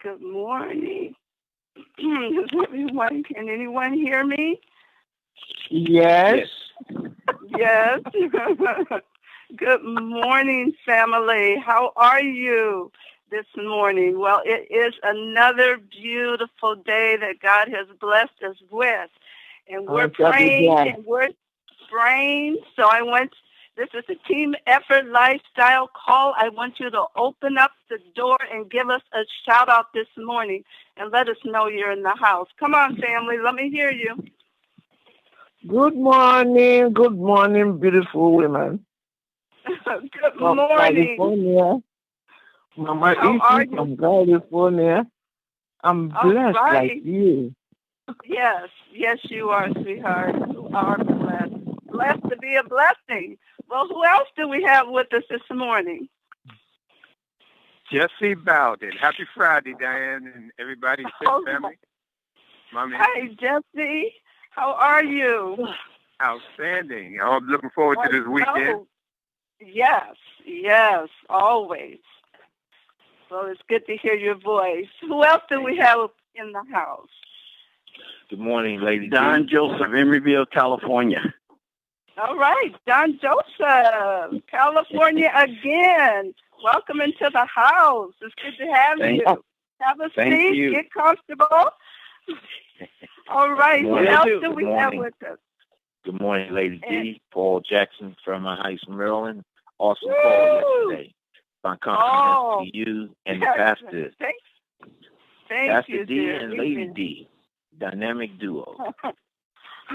Good morning. Can anyone hear me? Yes. Yes. Good morning, family. How are you this morning? Well, it is another beautiful day that God has blessed us with. And we're praying. So this is a team effort lifestyle call. I want you to open up the door and give us a shout out this morning and let us know you're in the house. Come on, family. Let me hear you. Good morning, beautiful women. Good morning. California. Mama Isi from California. I'm blessed like you. Yes, you are, sweetheart. You are blessed. Blessed to be a blessing. Well, who else do we have with us this morning? Jesse Bowden. Happy Friday, Diane, and everybody, family. Hi, Jesse. How are you? Outstanding. I'm looking forward to this weekend. Yes, always. So it's good to hear your voice. Who else do we have in the house? Good morning, lady. Don Joseph, Emeryville, California. All right, Don Joseph, California again. Welcome into the house. It's good to have you. Have a seat. Get comfortable. All right. What else do we have with us? Good morning, Lady D. Paul Jackson from Heights, Maryland. Awesome call yesterday. My compliments to you and the pastors. Thank you, Pastor D and Lady D. Dynamic duo.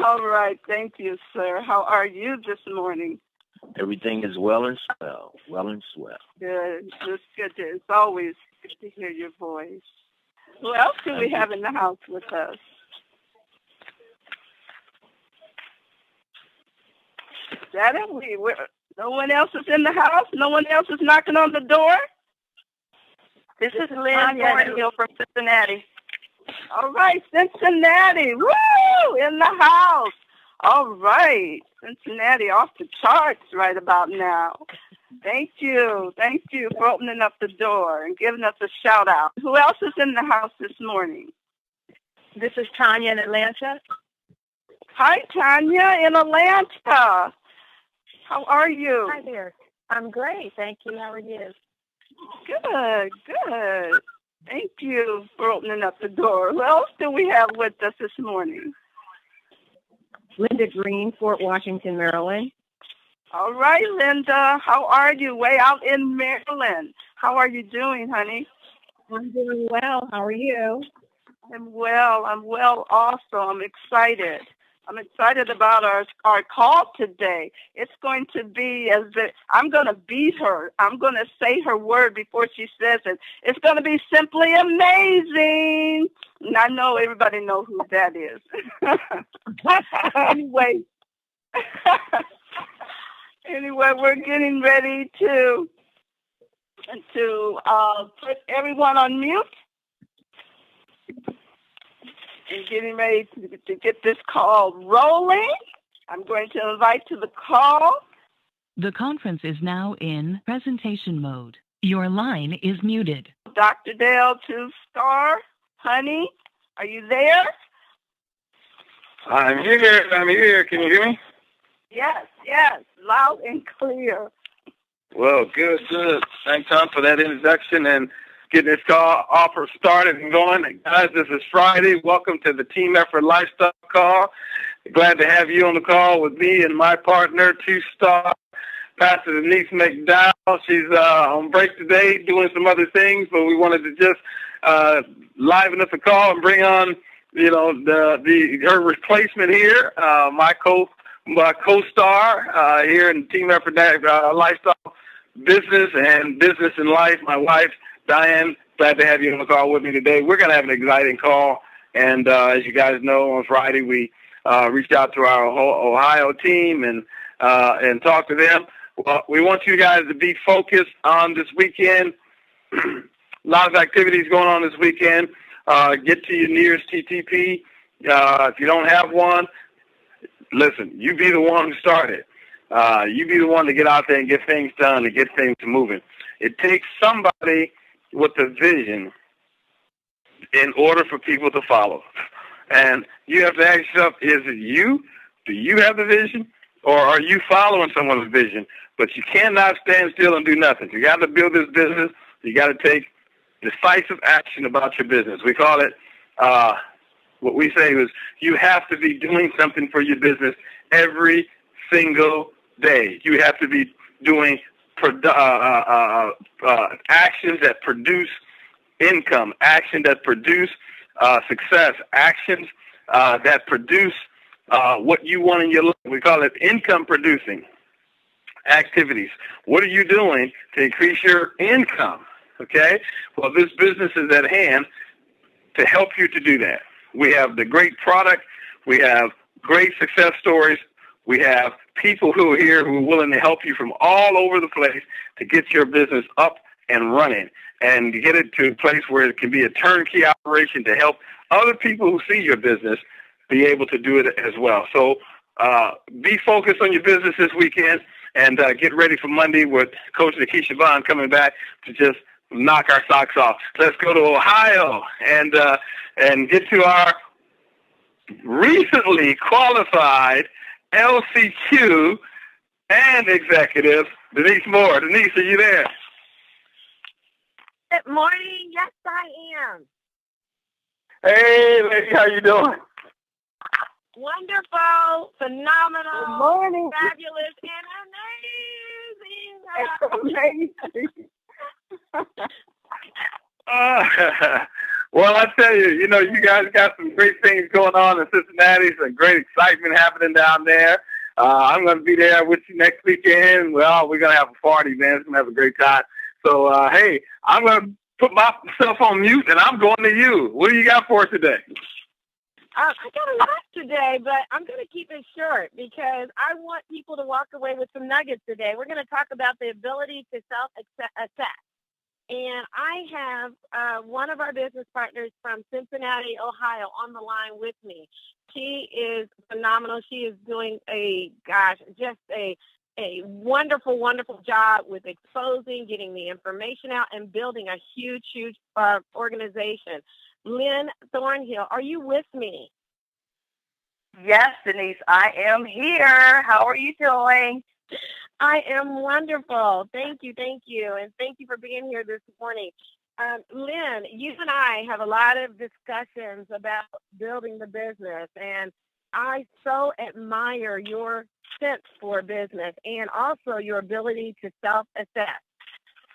All right. Thank you, sir. How are you this morning? Everything is well and swell. Good. It's always good to hear your voice. Who else do we have in the house with us? Is that it? No one else is in the house? No one else is knocking on the door? This is Lynn Thornhill from Cincinnati. All right, Cincinnati. Woo! In the house. All right. Cincinnati off the charts right about now. Thank you. Thank you for opening up the door and giving us a shout out. Who else is in the house this morning? This is Tanya in Atlanta. Hi, Tanya in Atlanta. How are you? Hi there. I'm great. Thank you. How are you? Good. Thank you for opening up the door. Who else do we have with us this morning? Linda Green, Fort Washington, Maryland. All right, Linda. How are you? Way out in Maryland. How are you doing, honey? I'm doing well. How are you? I'm well also. I'm excited. I'm excited about our call today. It's going to be I'm going to beat her. I'm going to say her word before she says it. It's going to be simply amazing. And I know everybody knows who that is. Anyway, we're getting ready to put everyone on mute. And getting ready to get this call rolling. I'm going to invite to the call. The conference is now in presentation mode. Your line is muted. Dr. Dale 2-Star, honey, are you there? I'm here. Can you hear me? Yes, loud and clear. Well, good. Thanks, Tom, for that introduction and getting this call offer started and going. Guys, this is Friday. Welcome to the Team Effort Lifestyle Call. Glad to have you on the call with me and my partner, 2-Star, Pastor Denise McDowell. She's on break today doing some other things, but we wanted to just liven up the call and bring on, her replacement here, my co-star here in Team Effort Lifestyle Business and Life, my wife, Diane. Glad to have you on the call with me today. We're going to have an exciting call, and as you guys know, on Friday we reached out to our Ohio team and talked to them. Well, we want you guys to be focused on this weekend. A lot of activities going on this weekend. Get to your nearest TTP. If you don't have one, listen, you be the one who started. You be the one to get out there and get things done and get things moving. It takes somebody with a vision in order for people to follow. And you have to ask yourself, is it you? Do you have the vision? Or are you following someone's vision? But you cannot stand still and do nothing. You got to build this business. You got to take decisive action about your business. We call it, what we say is, you have to be doing something for your business every single day. You have to be doing actions that produce income, action that produce success, actions that produce what you want in your life. We call it income producing activities. What are you doing to increase your income? Okay? Well, this business is at hand to help you to do that. We have the great product. We have great success stories. We have people who are here who are willing to help you from all over the place to get your business up and running and to get it to a place where it can be a turnkey operation to help other people who see your business be able to do it as well. So be focused on your business this weekend and get ready for Monday with Coach Nikisha Vaughn coming back to just knock our socks off. Let's go to Ohio and get to our recently qualified LCQ and executive, Denise Moore. Denise, are you there? Good morning. Yes, I am. Hey, lady, how you doing? Wonderful, phenomenal, good morning, fabulous, and amazing. Well, I tell you, you guys got some great things going on in Cincinnati, some great excitement happening down there. I'm going to be there with you next weekend. Well, we're going to have a party, man. It's going to have a great time. So, hey, I'm going to put myself on mute, and I'm going to you. What do you got for us today? I got a lot today, but I'm going to keep it short because I want people to walk away with some nuggets today. We're going to talk about the ability to self-assess. And I have one of our business partners from Cincinnati, Ohio, on the line with me. She is phenomenal. She is doing just a wonderful, wonderful job with exposing, getting the information out, and building a huge, huge organization. Lynn Thornhill, are you with me? Yes, Denise, I am here. How are you doing? I am wonderful. Thank you. And thank you for being here this morning. Lynn, you and I have a lot of discussions about building the business, and I so admire your sense for business and also your ability to self-assess.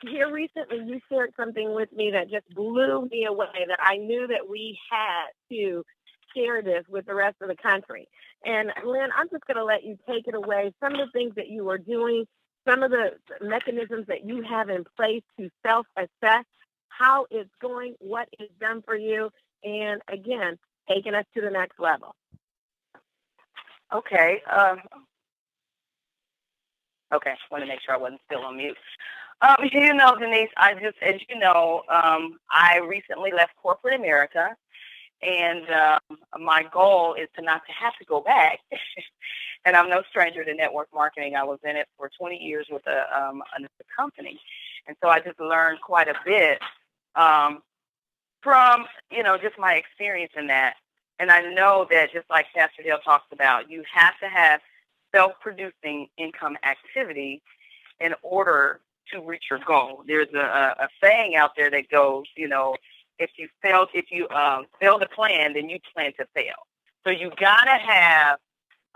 Here recently, you shared something with me that just blew me away, that I knew that we had to share this with the rest of the country. And Lynn, I'm just going to let you take it away. Some of the things that you are doing, some of the mechanisms that you have in place to self-assess, how it's going, what is done for you, and again, taking us to the next level. Okay. Okay. I want to make sure I wasn't still on mute. Denise, as you know, I recently left corporate America. And my goal is to not to have to go back. And I'm no stranger to network marketing. I was in it for 20 years with another company. And so I just learned quite a bit from, just my experience in that. And I know that just like Pastor Dale talks about, you have to have self-producing income activity in order to reach your goal. There's a saying out there that goes, if you fail to plan, then you plan to fail. So you got to have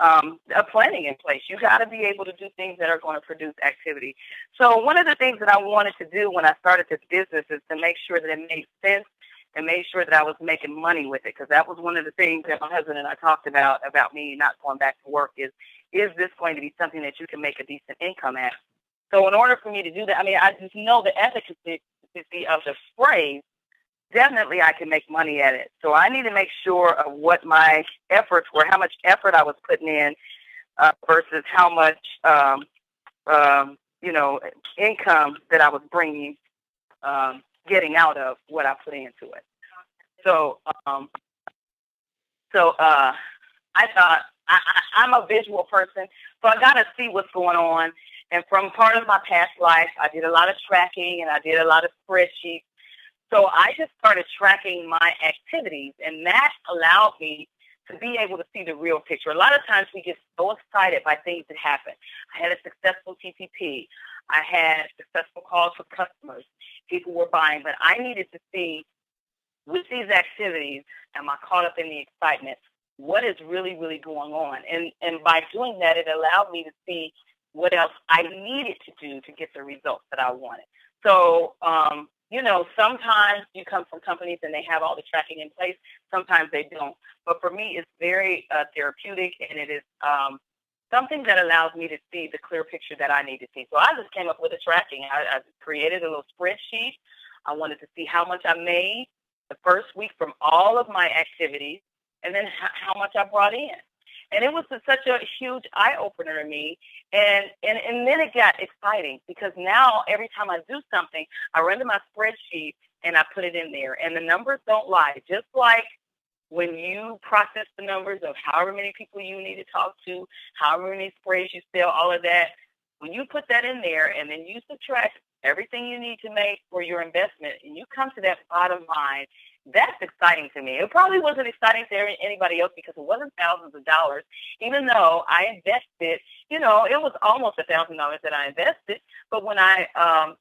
a planning in place. You got to be able to do things that are going to produce activity. So one of the things that I wanted to do when I started this business is to make sure that it made sense and make sure that I was making money with it, because that was one of the things that my husband and I talked about me not going back to work is this going to be something that you can make a decent income at? So in order for me to do that, I just know the efficacy of the phrase. Definitely I can make money at it. So I need to make sure of what my efforts were, how much effort I was putting in versus how much, income that I was bringing, getting out of what I put into it. So I thought I'm a visual person, so I got to see what's going on. And from part of my past life, I did a lot of tracking and I did a lot of spreadsheets. So I just started tracking my activities, and that allowed me to be able to see the real picture. A lot of times we get so excited by things that happen. I had a successful TPP. I had successful calls with customers. People were buying, but I needed to see with these activities, am I caught up in the excitement? What is really, really going on? And by doing that, it allowed me to see what else I needed to do to get the results that I wanted. So, sometimes you come from companies and they have all the tracking in place. Sometimes they don't. But for me, it's very therapeutic, and it is something that allows me to see the clear picture that I need to see. So I just came up with a tracking. I created a little spreadsheet. I wanted to see how much I made the first week from all of my activities, and then how much I brought in. And it was such a huge eye-opener to me. And then it got exciting, because now every time I do something, I run to my spreadsheet and I put it in there. And the numbers don't lie. Just like when you process the numbers of however many people you need to talk to, however many sprays you sell, all of that, when you put that in there and then you subtract everything you need to make for your investment, and you come to that bottom line, that's exciting to me. It probably wasn't exciting to anybody else, because it wasn't thousands of dollars, even though I invested, it was almost $1,000 that I invested. But when I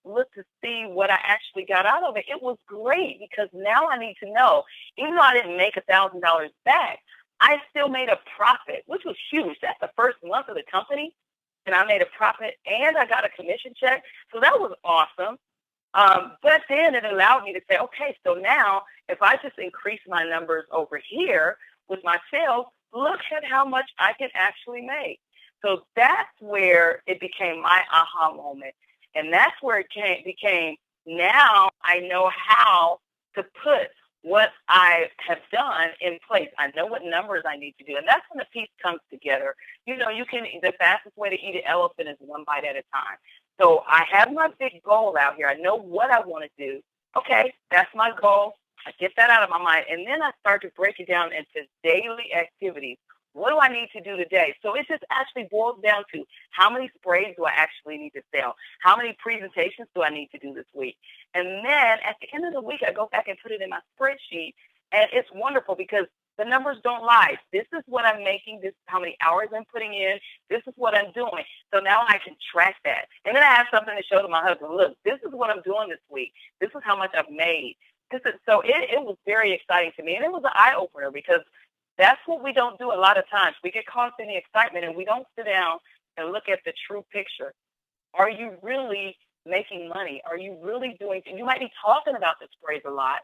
looked to see what I actually got out of it, it was great, because now I need to know, even though I didn't make $1,000 back, I still made a profit, which was huge. That's the first month of the company, and I made a profit, and I got a commission check. So that was awesome. But then it allowed me to say, okay, so now if I just increase my numbers over here with my sales, look at how much I can actually make. So that's where it became my aha moment. And that's where it became, now I know how to put what I have done in place. I know what numbers I need to do. And that's when the piece comes together. The fastest way to eat an elephant is one bite at a time. So I have my big goal out here. I know what I want to do. Okay, that's my goal. I get that out of my mind. And then I start to break it down into daily activities. What do I need to do today? So it just actually boils down to, how many sprays do I actually need to sell? How many presentations do I need to do this week? And then at the end of the week, I go back and put it in my spreadsheet. And it's wonderful, because the numbers don't lie. This is what I'm making. This is how many hours I'm putting in. This is what I'm doing. So now I can track that. And then I have something to show to my husband. Look, this is what I'm doing this week. This is how much I've made. So it was very exciting to me. And it was an eye-opener, because that's what we don't do a lot of times. We get caught in the excitement, and we don't sit down and look at the true picture. Are you really making money? Are you really doing – you might be talking about the sprays a lot,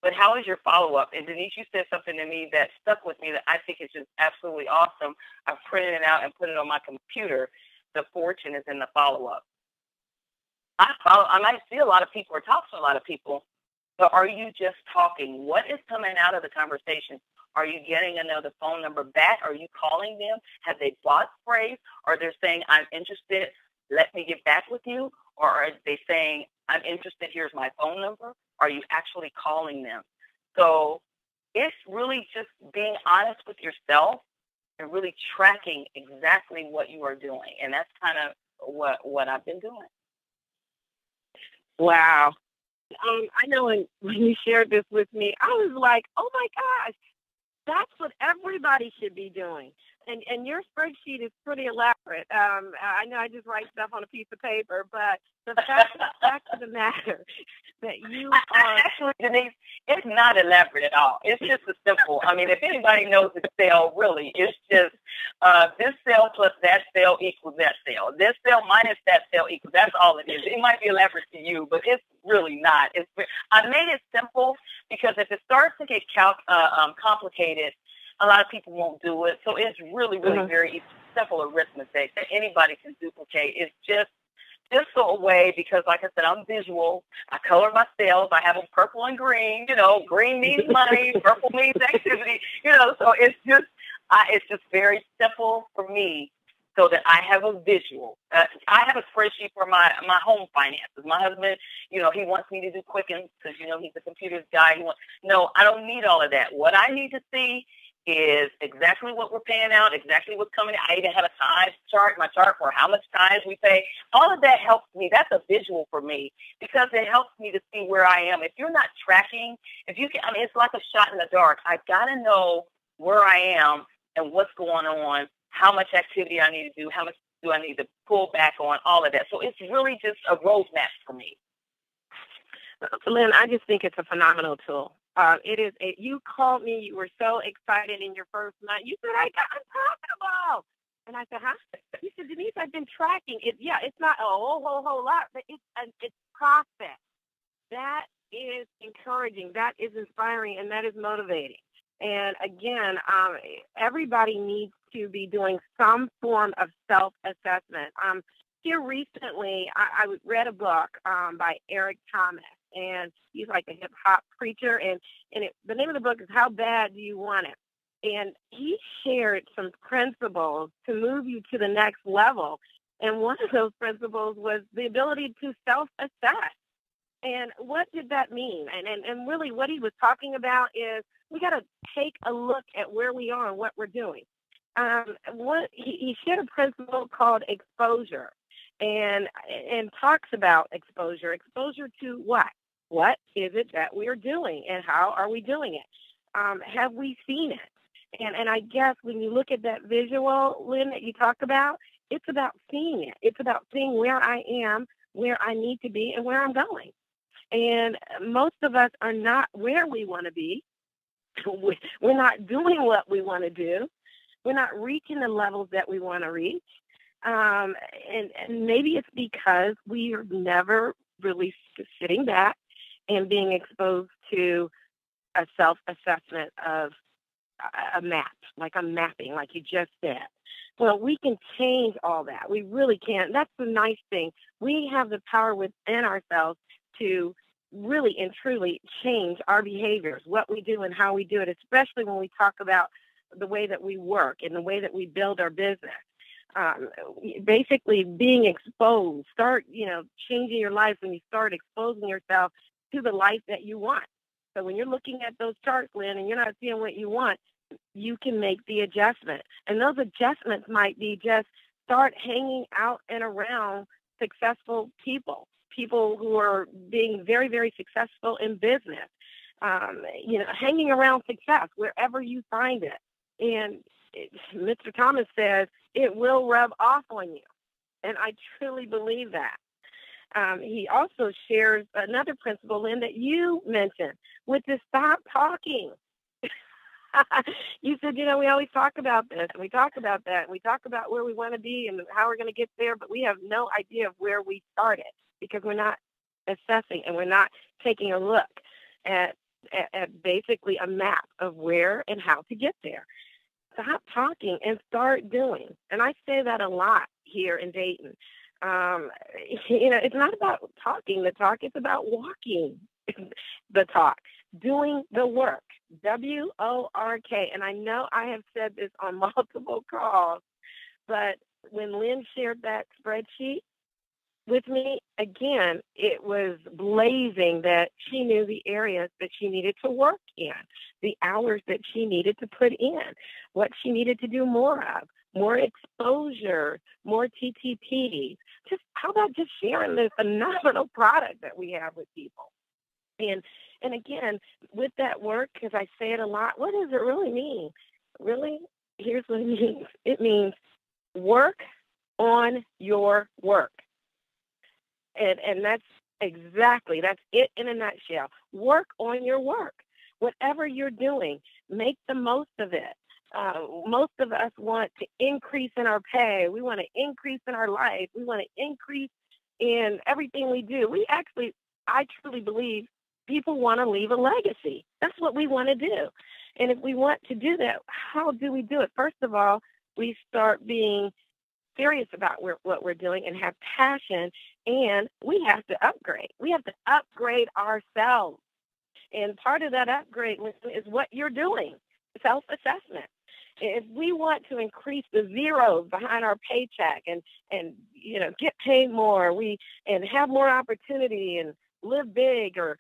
but how is your follow-up? And Denise, you said something to me that stuck with me that I think is just absolutely awesome. I've printed it out and put it on my computer. The fortune is in the follow-up. I might see a lot of people or talk to a lot of people, but are you just talking? What is coming out of the conversation? Are you getting another phone number back? Are you calling them? Have they bought sprays? Or they're saying, I'm interested, let me get back with you? Or are they saying, I'm interested, here's my phone number? Are you actually calling them? So it's really just being honest with yourself and really tracking exactly what you are doing. And that's kind of what I've been doing. Wow. I know when you shared this with me, I was like, oh my gosh, that's what everybody should be doing. And your spreadsheet is pretty elaborate. I know I just write stuff on a piece of paper, but the fact of the matter that you are... Actually, Denise, it's not elaborate at all. It's just a simple. I mean, if anybody knows Excel, really, it's just this cell plus that cell equals that cell. This cell minus that cell equals... That's all it is. It might be elaborate to you, but it's really not. I made it simple because if it starts to get complicated, a lot of people won't do it. So it's really, really very simple arithmetic that anybody can duplicate. It's just so a way, because like I said, I'm visual. I color my cells. I have them purple and green. Green means money, purple means activity. So it's just very simple for me, so that I have a visual. I have a spreadsheet for my home finances. My husband, he wants me to do Quicken because, he's a computers guy. No, I don't need all of that. What I need to see is exactly what we're paying out, exactly what's coming. I even have a time chart, my chart for how much tithes we pay. All of that helps me. That's a visual for me because it helps me to see where I am. If you're not tracking, it's like a shot in the dark. I've got to know where I am and what's going on, how much activity I need to do, how much do I need to pull back on, all of that. So it's really just a roadmap for me. Lynn, I just think it's a phenomenal tool. You called me, you were so excited in your first month. You said, I got unprofitable. And I said, huh? You said, Denise, I've been tracking it. Yeah, it's not a whole lot, but it's process. That is encouraging, that is inspiring, and that is motivating. And again, everybody needs to be doing some form of self-assessment. Here recently, I read a book by Eric Thomas, and he's like a hip-hop preacher, and the name of the book is How Bad Do You Want It? And he shared some principles to move you to the next level, and one of those principles was the ability to self-assess. And what did that mean? And really what he was talking about is we got to take a look at where we are and what we're doing. He shared a principle called exposure and talks about exposure. Exposure to what? What is it that we are doing and how are we doing it? Have we seen it? And I guess when you look at that visual, Lynn, that you talk about, it's about seeing it. It's about seeing where I am, where I need to be, and where I'm going. And most of us are not where we want to be. We're not doing what we want to do. We're not reaching the levels that we want to reach. And maybe it's because we are never really sitting back and being exposed to a self-assessment of a map, like a mapping, like you just said. Well, we can change all that. We really can. That's the nice thing. We have the power within ourselves to really and truly change our behaviors, what we do and how we do it, especially when we talk about the way that we work and the way that we build our business. Basically being exposed, start, changing your life when you start exposing yourself to the life that you want. So when you're looking at those charts, Lynn, and you're not seeing what you want, you can make the adjustment. And those adjustments might be just start hanging out and around successful people who are being very, very successful in business, hanging around success wherever you find it. And Mr. Thomas says it will rub off on you. And I truly believe that. He also shares another principle, Lynn, that you mentioned with the stop talking. You said, we always talk about this and we talk about that and we talk about where we want to be and how we're going to get there, but we have no idea of where we started because we're not assessing and we're not taking a look at basically a map of where and how to get there. Stop talking and start doing. And I say that a lot here in Dayton. It's not about talking the talk. It's about walking the talk, doing the work, WORK. And I know I have said this on multiple calls, but when Lynn shared that spreadsheet with me, again, it was blazing that she knew the areas that she needed to work in, the hours that she needed to put in, what she needed to do more of, more exposure, more TTPs. How about just sharing the phenomenal product that we have with people? And again, with that work, because I say it a lot, what does it really mean? Really, here's what it means. It means work on your work. And that's it in a nutshell. Work on your work. Whatever you're doing, make the most of it. Most of us want to increase in our pay. We want to increase in our life. We want to increase in everything we do. I truly believe people want to leave a legacy. That's what we want to do. And if we want to do that, how do we do it? First of all, we start being serious about what we're doing and have passion, and we have to upgrade. We have to upgrade ourselves. And part of that upgrade is what you're doing, self-assessment. If we want to increase the zeros behind our paycheck and get paid more, and have more opportunity and live big or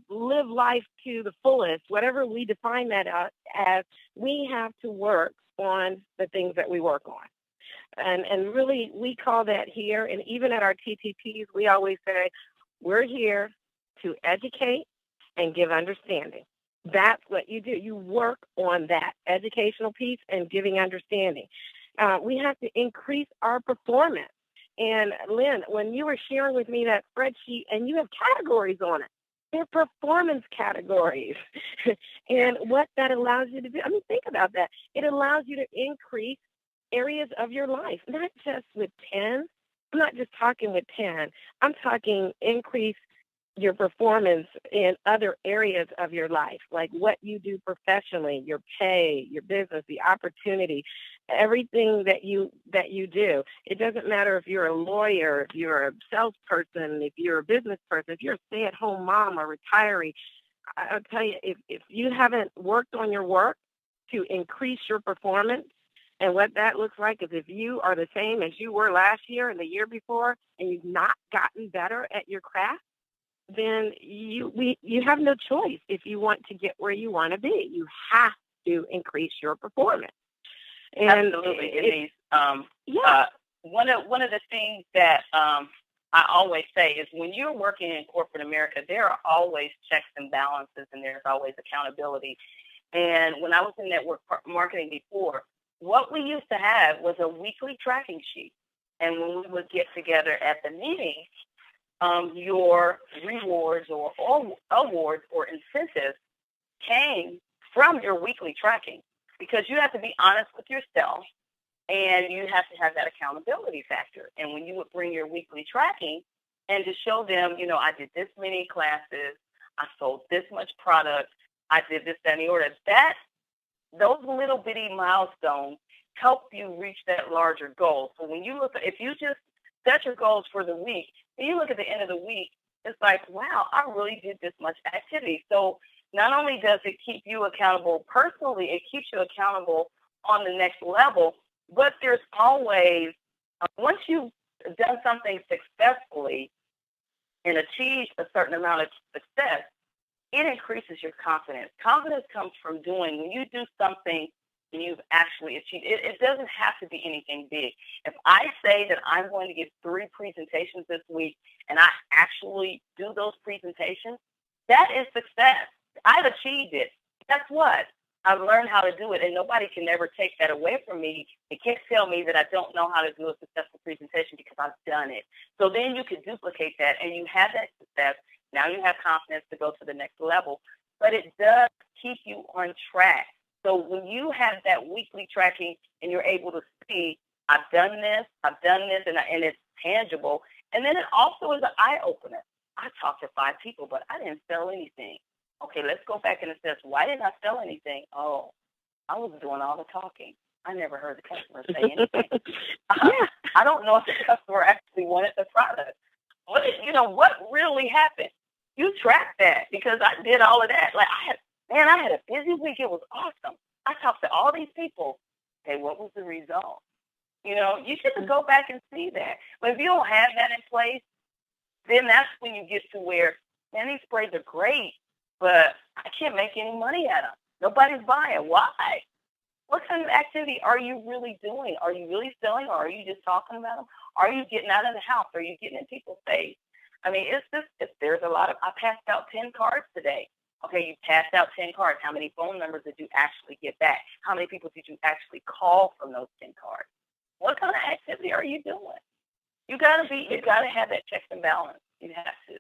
live life to the fullest, whatever we define that as, we have to work on the things that we work on. And really, we call that here, and even at our TTPs, we always say, we're here to educate and give understanding. That's what you do. You work on that educational piece and giving understanding. We have to increase our performance. And Lynn, when you were sharing with me that spreadsheet, and you have categories on it, they're performance categories. And what that allows you to do, I mean, think about that. It allows you to increase areas of your life, not just with 10. I'm not just talking with 10. I'm talking increase your performance in other areas of your life, like what you do professionally, your pay, your business, the opportunity, everything that you do. It doesn't matter if you're a lawyer, if you're a salesperson, if you're a business person, if you're a stay-at-home mom or retiree. I'll tell you, if you haven't worked on your work to increase your performance, and what that looks like is if you are the same as you were last year and the year before, and you've not gotten better at your craft, then you have no choice if you want to get where you want to be. You have to increase your performance. And absolutely, Denise. One of the things that I always say is when you're working in corporate America, there are always checks and balances, and there's always accountability. And when I was in network marketing before, what we used to have was a weekly tracking sheet. And when we would get together at the meeting, your rewards or awards or incentives came from your weekly tracking, because you have to be honest with yourself and you have to have that accountability factor. And when you would bring your weekly tracking and to show them, I did this many classes, I sold this much product, I did this, that, and the order, those little bitty milestones help you reach that larger goal. So when you look, if you just set your goals for the week, and you look at the end of the week, it's like, wow, I really did this much activity. So not only does it keep you accountable personally, it keeps you accountable on the next level, but there's always, once you've done something successfully and achieved a certain amount of success, it increases your confidence. Confidence comes from doing. When you do something and you've actually achieved it, it doesn't have to be anything big. If I say that I'm going to give 3 presentations this week and I actually do those presentations, that is success. I've achieved it. Guess what? I've learned how to do it, and nobody can ever take that away from me. They can't tell me that I don't know how to do a successful presentation because I've done it. So then you can duplicate that, and you have that success. Now you have confidence to go to the next level, but it does keep you on track. So when you have that weekly tracking and you're able to see, I've done this, and it's tangible. And then it also is an eye-opener. I talked to 5 people, but I didn't sell anything. Okay, let's go back and assess, why didn't I sell anything? Oh, I was doing all the talking. I never heard the customer say anything. I don't know if the customer actually wanted the product. What really happened? You track that, because I did all of that. Like I had a busy week. It was awesome. I talked to all these people. Okay, what was the result? You should go back and see that. But if you don't have that in place, then that's when you get to where, man, these sprays are great, but I can't make any money at them. Nobody's buying. Why? What kind of activity are you really doing? Are you really selling, or are you just talking about them? Are you getting out of the house? Are you getting in people's face? I mean, there's a lot of, I passed out 10 cards today. Okay, you passed out 10 cards. How many phone numbers did you actually get back? How many people did you actually call from those 10 cards? What kind of activity are you doing? You gotta have that checks and balance. You have to.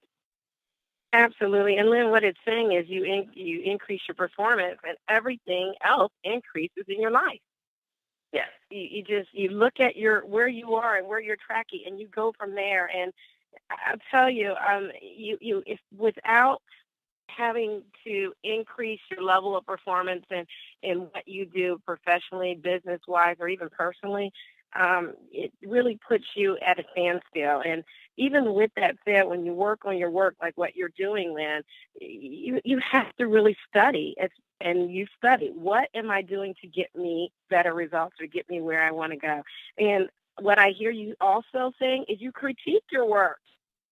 Absolutely. And Lynn, what it's saying is you increase your performance, and everything else increases in your life. Yes. You look at where you are and where you're tracking, and you go from there. And I'll tell you, if without having to increase your level of performance in what you do professionally, business-wise, or even personally, it really puts you at a standstill. And even with that said, when you work on your work, like what you're doing, Lynn, you have to really study. And you study, what am I doing to get me better results, or get me where I want to go? And what I hear you also saying is you critique your work.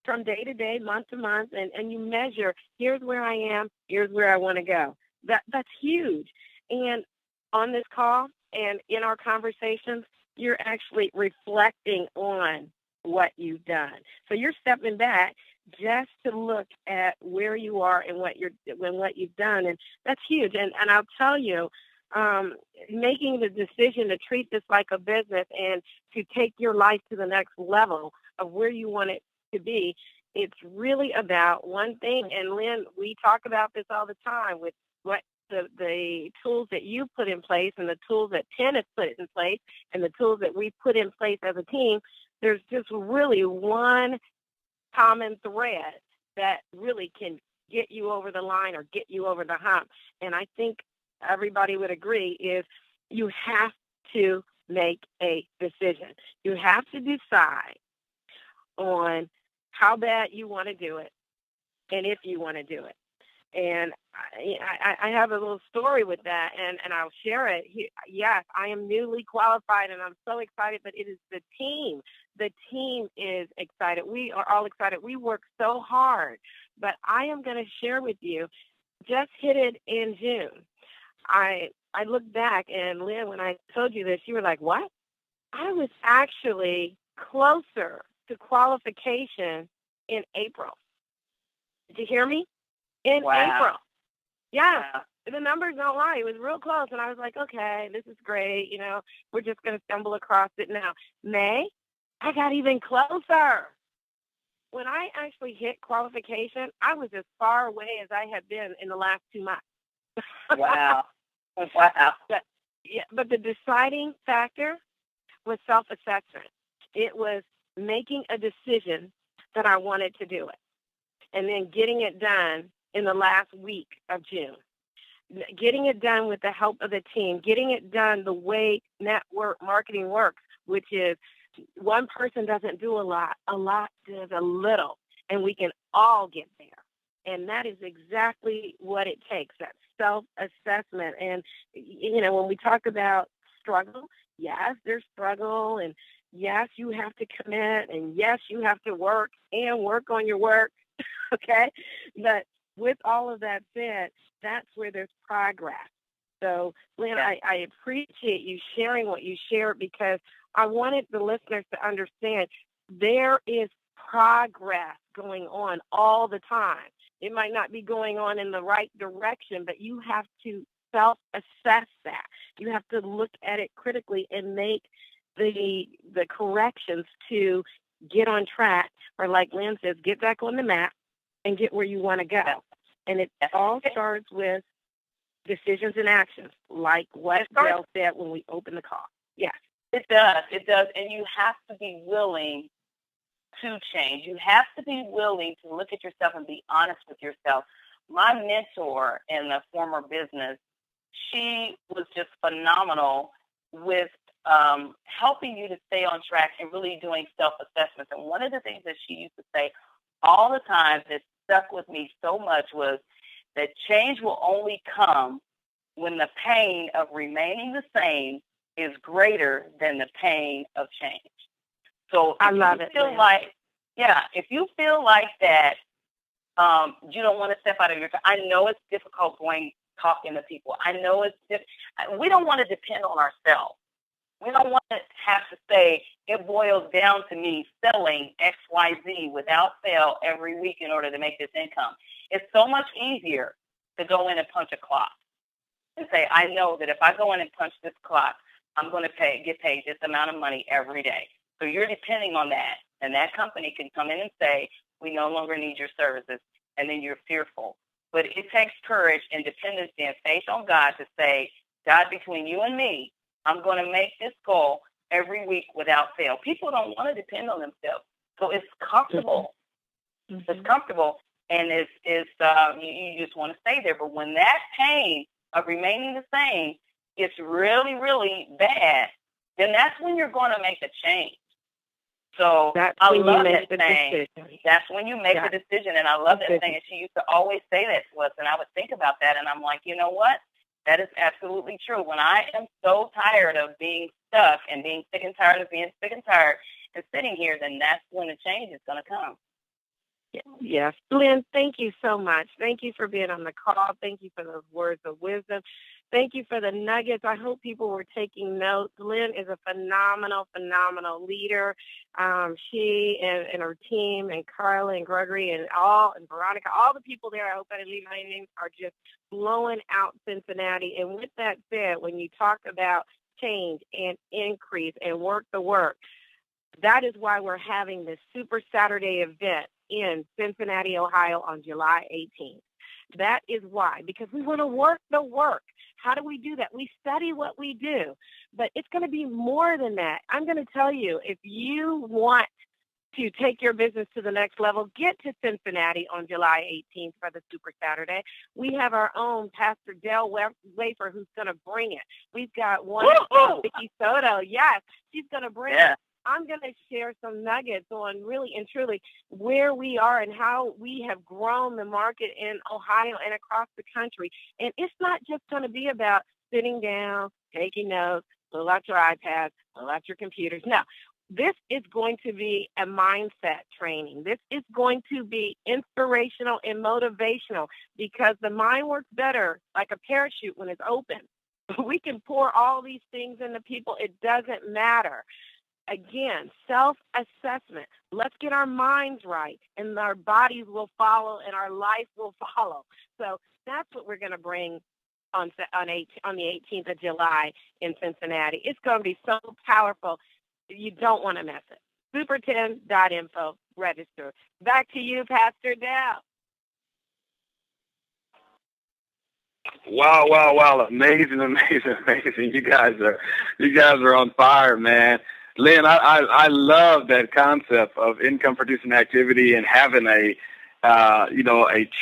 from day to day, month to month, and you measure, here's where I am, here's where I want to go. That's huge. And on this call and in our conversations, you're actually reflecting on what you've done. So you're stepping back just to look at where you are and what you've done, and that's huge. And I'll tell you, making the decision to treat this like a business and to take your life to the next level of where you want it to be, it's really about one thing. And Lynn, we talk about this all the time with what the tools that you put in place and the tools that Penn has put in place and the tools that we put in place as a team. There's just really one common thread that really can get you over the line or get you over the hump. And I think everybody would agree is you have to make a decision. You have to decide on how bad you want to do it and if you want to do it. And I have a little story with that, and I'll share it. Yes, I am newly qualified, and I'm so excited, but it is the team. The team is excited. We are all excited. We work so hard, but I am going to share with you, just hit it in June. I look back, and Lynn, when I told you this, you were like, what? I was actually closer to qualification in April. Did you hear me? In April. Yeah. Wow. The numbers don't lie. It was real close. And I was like, okay, this is great. You know, we're just going to stumble across it now. May, I got even closer. When I actually hit qualification, I was as far away as I had been in the last 2 months. Wow. Wow. But the deciding factor was self-assessment. It was making a decision that I wanted to do it and then getting it done in the last week of June, getting it done with the help of the team, getting it done the way network marketing works, which is one person doesn't do a lot does a little, and we can all get there. And that is exactly what it takes, that self-assessment. And, you know, when we talk about struggle, yes, there's struggle, and yes, you have to commit, and yes, you have to work on your work, okay? But with all of that said, that's where there's progress. So, Lynn, I appreciate you sharing what you shared because I wanted the listeners to understand there is progress going on all the time. It might not be going on in the right direction, but you have to self-assess that. You have to look at it critically and make the corrections to get on track, or like Lynn says, get back on the map and get where you want to go. And it all starts with decisions and actions, like what Dale said when we opened the call. Yes. It does. It does. And you have to be willing to change. You have to be willing to look at yourself and be honest with yourself. My mentor in the former business, she was just phenomenal with helping you to stay on track and really doing self-assessments. And one of the things that she used to say all the time that stuck with me so much was that change will only come when the pain of remaining the same is greater than the pain of change. So if you feel like that, you don't want to step out of your, I know it's difficult talking to people. I know we don't want to depend on ourselves. We don't want to have to say it boils down to me selling XYZ without fail every week in order to make this income. It's so much easier to go in and punch a clock and say, I know that if I go in and punch this clock, I'm going to get paid this amount of money every day. So you're depending on that. And that company can come in and say, we no longer need your services. And then you're fearful. But it takes courage and dependency and faith on God to say, God, between you and me, I'm going to make this goal every week without fail. People don't want to depend on themselves. So it's comfortable. Mm-hmm. It's comfortable. And you just want to stay there. But when that pain of remaining the same gets really, really bad, then that's when you're going to make a change. So I love that saying. That's when you make the decision. And I love that saying. And she used to always say that to us. And I would think about that. And I'm like, you know what? That is absolutely true. When I am so tired of being stuck and being sick and tired of being sick and tired and sitting here, then that's when the change is going to come. Yes. Lynn, thank you so much. Thank you for being on the call. Thank you for those words of wisdom. Thank you for the nuggets. I hope people were taking notes. Lynn is a phenomenal, phenomenal leader. She and her team and Carla and Gregory and Veronica, all the people there, I hope I didn't leave my names, are just blowing out Cincinnati. And with that said, when you talk about change and increase and work the work, that is why we're having this Super Saturday event in Cincinnati, Ohio on July 18th. That is why, because we want to work the work. How do we do that? We study what we do, but it's going to be more than that. I'm going to tell you, if you want to take your business to the next level, get to Cincinnati on July 18th for the Super Saturday. We have our own Pastor Del Wafer who's going to bring it. We've got one, Vicky Soto. Yes, she's going to bring it. I'm going to share some nuggets on really and truly where we are and how we have grown the market in Ohio and across the country. And it's not just going to be about sitting down, taking notes, pull out your iPads, pull out your computers. No, this is going to be a mindset training. This is going to be inspirational and motivational because the mind works better like a parachute when it's open. We can pour all these things into people. It doesn't matter. Again, self-assessment. Let's get our minds right, and our bodies will follow, and our life will follow. So that's what we're going to bring on the 18th of July in Cincinnati. It's going to be so powerful. You don't want to miss it. Super10.info. Register. Back to you, Pastor Dell. Wow. Amazing. You guys are on fire, man. Lynn, I love that concept of income producing activity and having a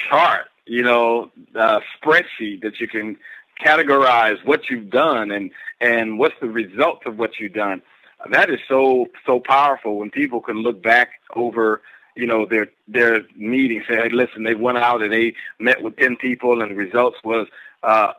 chart, a spreadsheet that you can categorize what you've done and what's the result of what you've done. That is so powerful when people can look back over, their meetings, say, hey, listen, they went out and they met with 10 people and the results was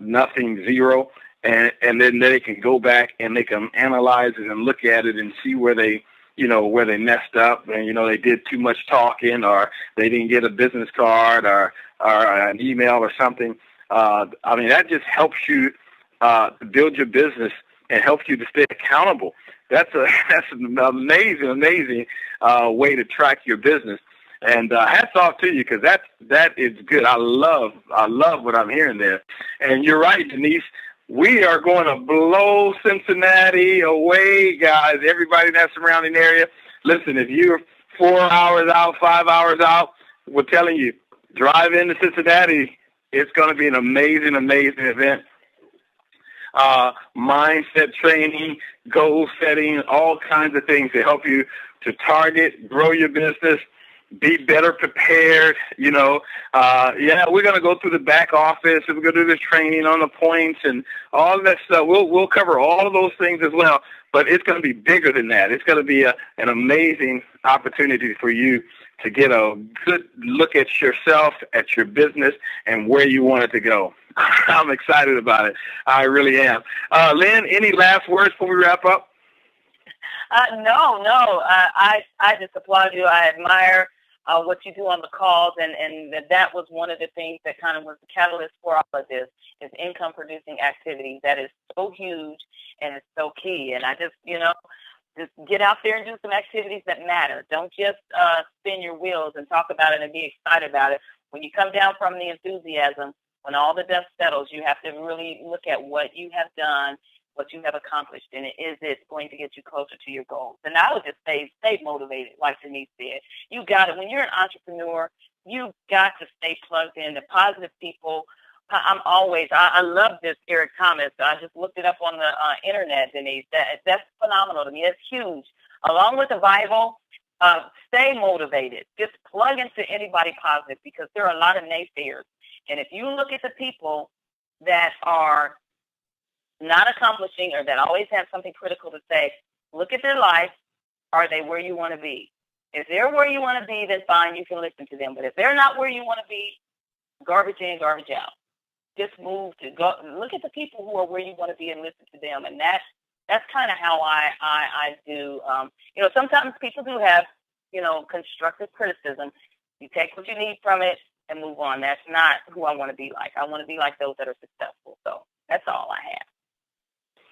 nothing, zero. And then they can go back and they can analyze it and look at it and see where they messed up and, they did too much talking or they didn't get a business card or an email or something. That just helps you to build your business and helps you to stay accountable. That's an amazing way to track your business. And hats off to you because that is good. I love what I'm hearing there. And you're right, Denise. We are going to blow Cincinnati away, guys. Everybody in that surrounding area. Listen, if you're 4 hours out, 5 hours out, we're telling you, drive into Cincinnati. It's going to be an amazing event. Mindset training, goal setting, all kinds of things to help you to target, grow your business, be better prepared. We're going to go through the back office and we're going to do the training on the points and all of that stuff. We'll cover all of those things as well, but it's going to be bigger than that. It's going to be an amazing opportunity for you to get a good look at yourself, at your business, and where you want it to go. I'm excited about it. I really am. Lynn, any last words before we wrap up? No. I just applaud you. I admire what you do on the calls, and that was one of the things that kind of was the catalyst for all of this is income producing activities. That is so huge and it's so key. And I just get out there and do some activities that matter. Don't just spin your wheels and talk about it and be excited about it. When you come down from the enthusiasm, when all the dust settles, you have to really look at what you have done, what you have accomplished, and is it going to get you closer to your goals? And I would just say stay motivated, like Denise said. You got it. When you're an entrepreneur, you got to stay plugged in to positive people. I love this Eric Thomas. I just looked it up on the internet, Denise. That's phenomenal to me. It's huge. Along with the Bible, stay motivated. Just plug into anybody positive because there are a lot of naysayers. And if you look at the people that are not accomplishing or that always have something critical to say, look at their life. Are they where you want to be? If they're where you want to be, then fine, you can listen to them. But if they're not where you want to be, garbage in, garbage out. Just move to go. Look at the people who are where you want to be and listen to them. And that's kind of how I do. Sometimes people do have, constructive criticism. You take what you need from it and move on. That's not who I want to be like. I want to be like those that are successful. So that's all I have.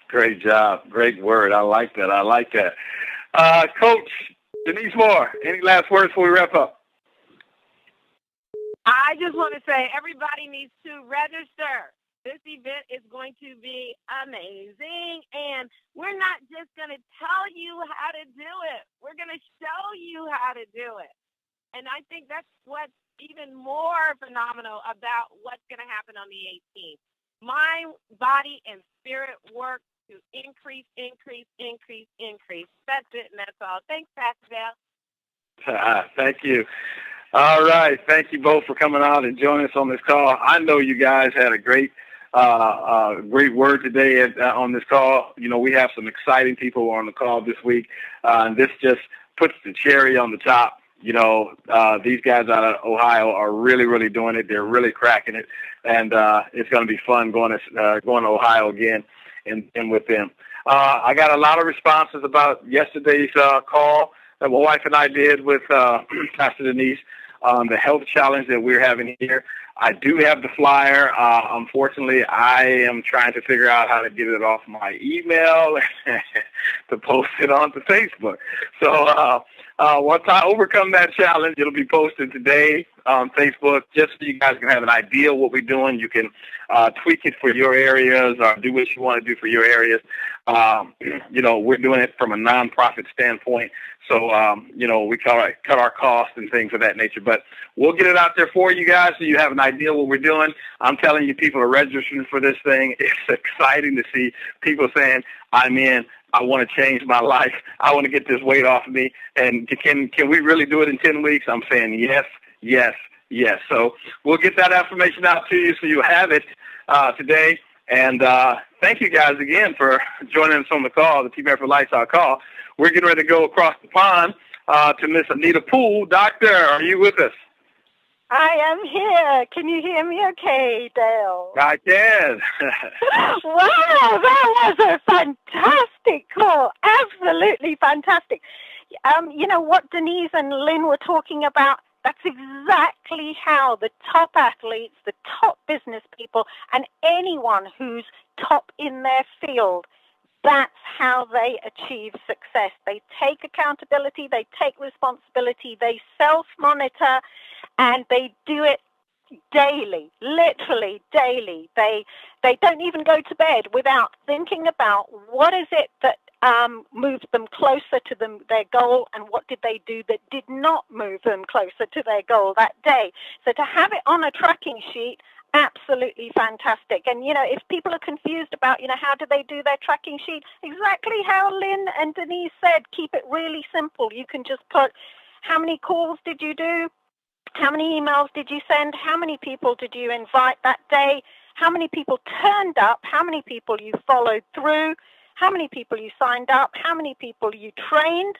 Great job. Great word. I like that. I like that. Coach Denise Moore, any last words before we wrap up? I just want to say everybody needs to register. This event is going to be amazing, and we're not just going to tell you how to do it. We're going to show you how to do it. And I think that's what's even more phenomenal about what's going to happen on the 18th. Mind, body, and spirit work to increase. That's it, and that's all. Thanks, Pastor Bell. Thank you. All right. Thank you both for coming out and joining us on this call. I know you guys had a great word today on this call. You know, we have some exciting people on the call this week, and this just puts the cherry on the top. You know, these guys out of Ohio are really, really doing it. They're really cracking it, and it's going to be fun going to Ohio again and with them. I got a lot of responses about yesterday's call that my wife and I did with Pastor Denise on the health challenge that we're having here. I do have the flyer. Unfortunately, I am trying to figure out how to get it off my email to post it onto Facebook. So once I overcome that challenge, it'll be posted today on Facebook just so you guys can have an idea of what we're doing. You can tweak it for your areas or do what you want to do for your areas. You know, we're doing it from a nonprofit standpoint. So, you know, we cut our costs and things of that nature. But we'll get it out there for you guys so you have an idea what we're doing. I'm telling you, people are registering for this thing. It's exciting to see people saying, I'm in. I want to change my life. I want to get this weight off of me. And can we really do it in 10 weeks? I'm saying yes, yes, yes. So we'll get that information out to you so you have it today. And thank you guys again for joining us on the call, the Team Effort Lifestyle call. We're getting ready to go across the pond to Miss Anita Poole. Doctor, are you with us? I am here. Can you hear me okay, Dale? I can. Wow, that was a fantastic call. Absolutely fantastic. You know what Denise and Lynn were talking about? That's exactly how the top athletes, the top business people, and anyone who's top in their field, that's how they achieve success. They take accountability, they take responsibility, they self-monitor, and they do it daily, literally daily. They don't even go to bed without thinking about what is it that moved them closer to their goal, and what did they do that did not move them closer to their goal that day. So to have it on a tracking sheet, absolutely fantastic. And, you know, if people are confused about, you know, how do they do their tracking sheet, exactly how Lynn and Denise said, keep it really simple. You can just put how many calls did you do, how many emails did you send, how many people did you invite that day, how many people turned up, how many people you followed through, how many people you signed up, how many people you trained.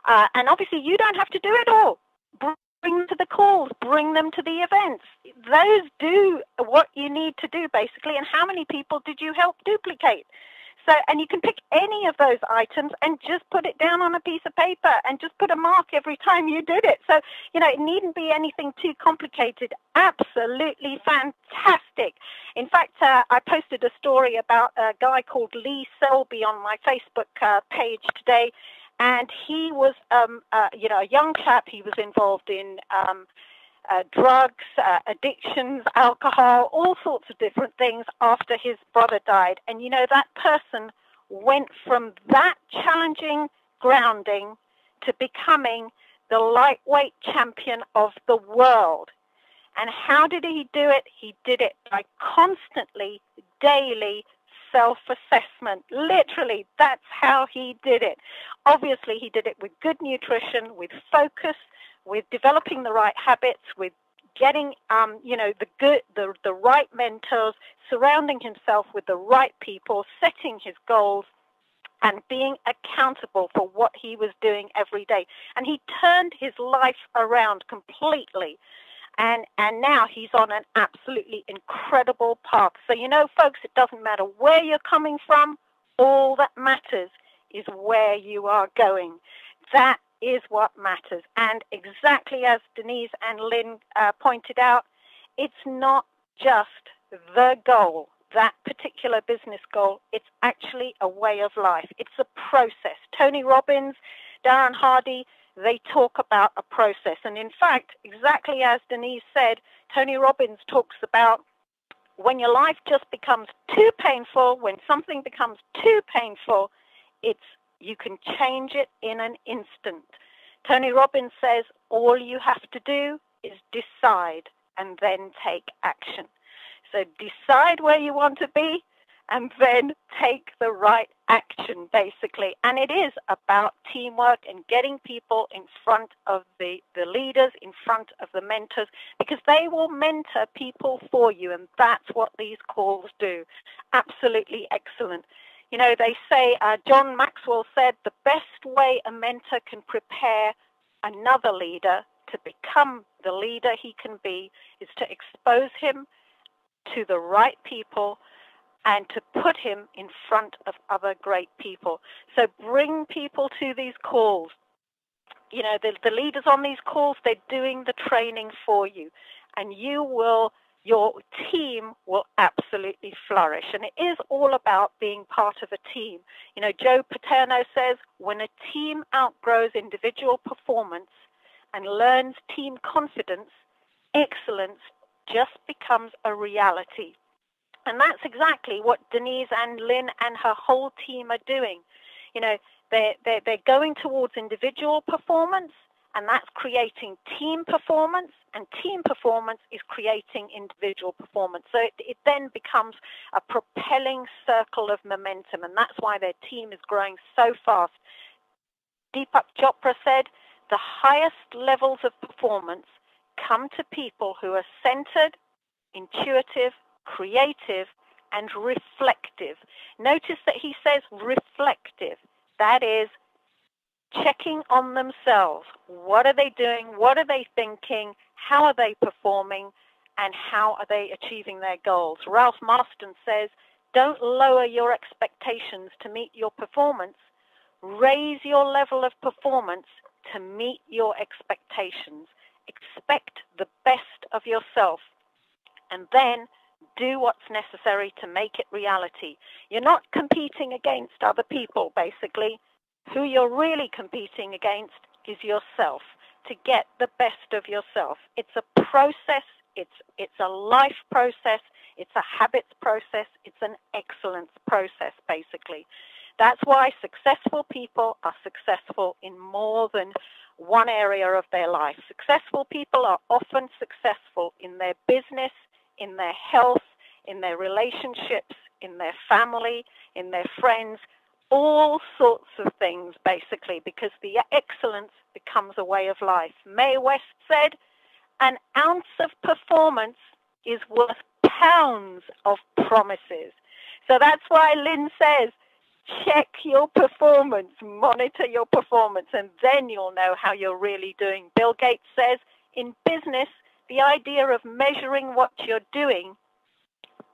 And obviously you don't have to do it all. Bring them to the calls, bring them to the events. Those do what you need to do, basically. And how many people did you help duplicate? So, and you can pick any of those items and just put it down on a piece of paper and just put a mark every time you did it. So, you know, it needn't be anything too complicated. Absolutely fantastic. In fact, I posted a story about a guy called Lee Selby on my Facebook page today. And he was, you know, a young chap. He was involved in drugs, addictions, alcohol, all sorts of different things after his brother died. And, you know, that person went from that challenging grounding to becoming the lightweight champion of the world. And how did he do it? He did it by constantly, daily self-assessment. Literally, that's how he did it. Obviously, he did it with good nutrition, with focus, with developing the right habits, with getting, you know, the right mentors, surrounding himself with the right people, setting his goals, and being accountable for what he was doing every day. And he turned his life around completely. And now he's on an absolutely incredible path. So, you know, folks, it doesn't matter where you're coming from. All that matters is where you are going. That is what matters. And exactly as Denise and Lynn pointed out, it's not just the goal, that particular business goal. It's actually a way of life. It's a process. Tony Robbins, Darren Hardy, they talk about a process. And in fact, exactly as Denise said, Tony Robbins talks about when your life just becomes too painful, when something becomes too painful, you can change it in an instant. Tony Robbins says all you have to do is decide and then take action. So decide where you want to be and then take the right action, basically. And it is about teamwork and getting people in front of the leaders, in front of the mentors, because they will mentor people for you, and that's what these calls do. Absolutely excellent. You know, they say, John Maxwell said, the best way a mentor can prepare another leader to become the leader he can be is to expose him to the right people and to put him in front of other great people. So bring people to these calls. You know, the leaders on these calls, they're doing the training for you, and your team will absolutely flourish. And it is all about being part of a team. You know, Joe Paterno says, when a team outgrows individual performance and learns team confidence, excellence just becomes a reality. And that's exactly what Denise and Lynn and her whole team are doing. You know, they're going towards individual performance, and that's creating team performance, and team performance is creating individual performance. So it then becomes a propelling circle of momentum, and that's why their team is growing so fast. Deepak Chopra said, the highest levels of performance come to people who are centered, intuitive, creative, and reflective. Notice that he says reflective. That is checking on themselves. What are they doing? What are they thinking? How are they performing? And how are they achieving their goals? Ralph Marston says, don't lower your expectations to meet your performance. Raise your level of performance to meet your expectations. Expect the best of yourself, and then do what's necessary to make it reality. You're not competing against other people, basically. Who you're really competing against is yourself, to get the best of yourself. It's a process. It's a life process. It's a habits process. It's an excellence process, basically. That's why successful people are successful in more than one area of their life. Successful people are often successful in their business, in their health, in their relationships, in their family, in their friends, all sorts of things, basically, because the excellence becomes a way of life. Mae West said, an ounce of performance is worth pounds of promises. So that's why Lynn says, check your performance, monitor your performance, and then you'll know how you're really doing. Bill Gates says, in business, the idea of measuring what you're doing,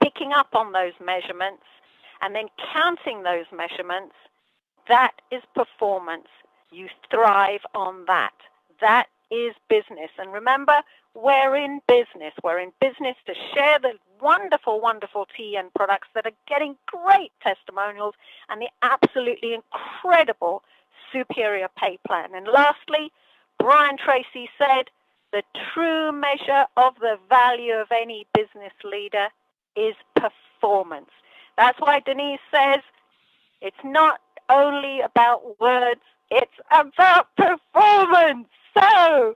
picking up on those measurements, and then counting those measurements, that is performance. You thrive on that. That is business. And remember, we're in business. We're in business to share the wonderful, wonderful TN products that are getting great testimonials and the absolutely incredible superior pay plan. And lastly, Brian Tracy said, the true measure of the value of any business leader is performance. That's why Denise says it's not only about words, it's about performance. So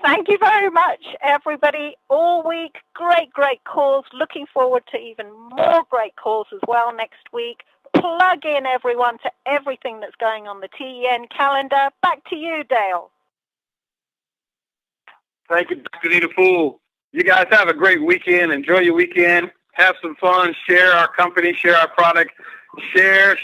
thank you very much, everybody. All week, great calls. Looking forward to even more great calls as well next week. Plug in, everyone, to everything that's going on the TEN calendar. Back to you, Dale. Thank you, Dr. Nita Poole. You guys have a great weekend. Enjoy your weekend. Have some fun. Share our company. Share our product. Share.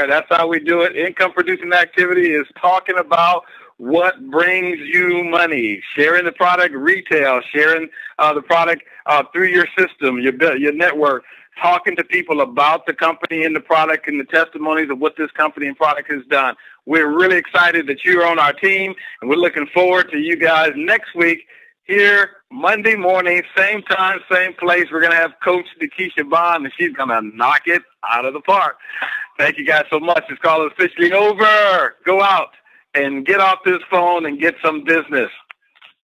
That's how we do it. Income producing activity is talking about what brings you money. Sharing the product retail, sharing the product through your system, your network, talking to people about the company and the product and the testimonies of what this company and product has done. We're really excited that you're on our team, and we're looking forward to you guys next week here Monday morning, same time, same place. We're going to have Coach Nikisha Bond, and she's going to knock it out of the park. Thank you guys so much. This call is officially over. Go out and get off this phone and get some business.